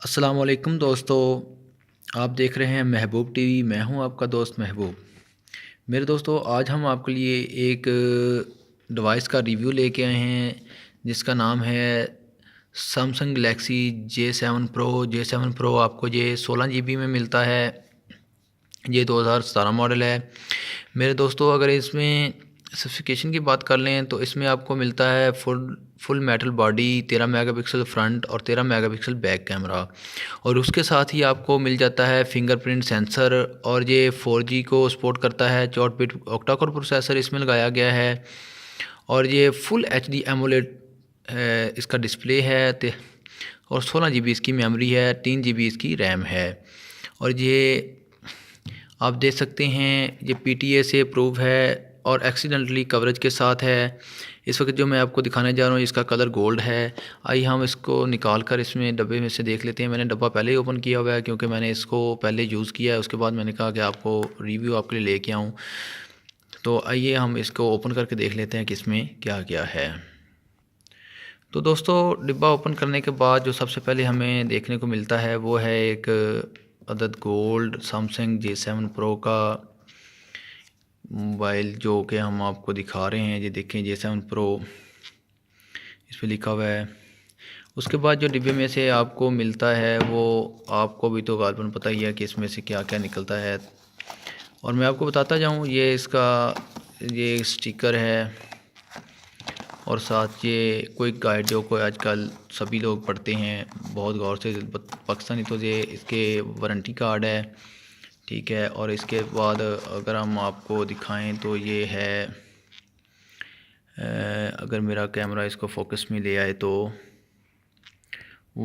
अस्सलाम वालेकुम दोस्तों। आप देख रहे हैं महबूब टीवी। मैं हूं आपका दोस्त महबूब। मेरे दोस्तों, आज हम आपके लिए एक डिवाइस का रिव्यू लेके आए हैं जिसका नाम है Samsung Galaxy J7 pro. J7 pro आपको ये 16 GB में मिलता है। ये 2017 मॉडल है। मेरे दोस्तों, अगर इसमें स्पेसिफिकेशन की बात कर लें तो इसमें आपको मिलता है full metal body, 13 megapixel front और 13 मेगापिक्सल बैक कैमरा। और उसके साथ ही आपको मिल जाता है फिंगरप्रिंट सेंसर। और ये 4G को सपोर्ट करता है। 64 बिट ऑक्टा कोर प्रोसेसर इसमें लगाया गया है। और ये फुल HD एमोलेड इसका डिस्प्ले है। और 16 GB इसकी मेमोरी है, 3 GB इसकी रैम है। और ये आप देख सकते हैं ये PTA से अप्रूव है और एक्सीडेंटली कवरेज के साथ है। इस वक्त जो मैं आपको दिखाने जा रहा हूँ इसका कलर गोल्ड है। आइए हम इसको निकाल कर इसमें डब्बे में से देख लेते हैं। मैंने डब्बा पहले ही ओपन किया हुआ है क्योंकि मैंने इसको पहले यूज़ किया है। उसके बाद मैंने कहा कि आपको रिव्यू आपके लिए लेके आऊँ। तो आइए हम इसको ओपन करके देख लेते हैं कि इसमें क्या क्या है। तो दोस्तों, डिब्बा ओपन करने के बाद जो सबसे पहले हमें देखने को मिलता है वो है एक अदद गोल्ड सैमसंग J7 प्रो का मोबाइल, जो कि हम आपको दिखा रहे हैं। ये देखें J7 प्रो इस पर लिखा हुआ है। उसके बाद जो डिब्बे में से आपको मिलता है वो आपको भी तो गालबन पता ही है कि इसमें से क्या क्या निकलता है। और मैं आपको बताता जाऊँ, ये इसका ये स्टिकर है और साथ ये क्विक गाइड जो कोई आजकल सभी लोग पढ़ते हैं बहुत गौर से। पाकिस्तानी तो ये इसके वारंटी कार्ड है, ठीक है। और इसके बाद अगर हम आपको दिखाएं तो ये है अगर मेरा कैमरा इसको फोकस में ले आए तो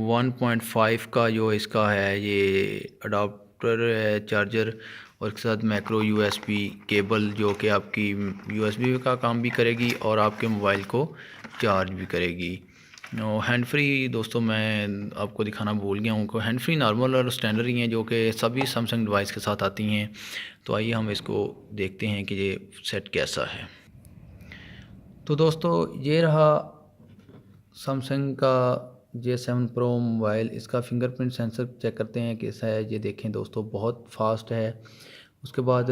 1.5 का जो इसका है ये अडाप्टर है, चार्जर। और इसके साथ माइक्रो USB केबल जो कि आपकी USB का काम भी करेगी और आपके मोबाइल को चार्ज भी करेगी। हैंड फ्री दोस्तों मैं आपको दिखाना भूल गया हूँ। हैंड फ्री नॉर्मल और स्टैंडर्ड ही हैं जो कि सभी सैमसंग डिवाइस के साथ आती हैं। तो आइए हम इसको देखते हैं कि ये सेट कैसा है। तो दोस्तों, ये रहा सैमसंग का J7 प्रो मोबाइल। इसका फिंगरप्रिंट सेंसर चेक करते हैं कैसा है। ये देखें दोस्तों, बहुत फास्ट है। उसके बाद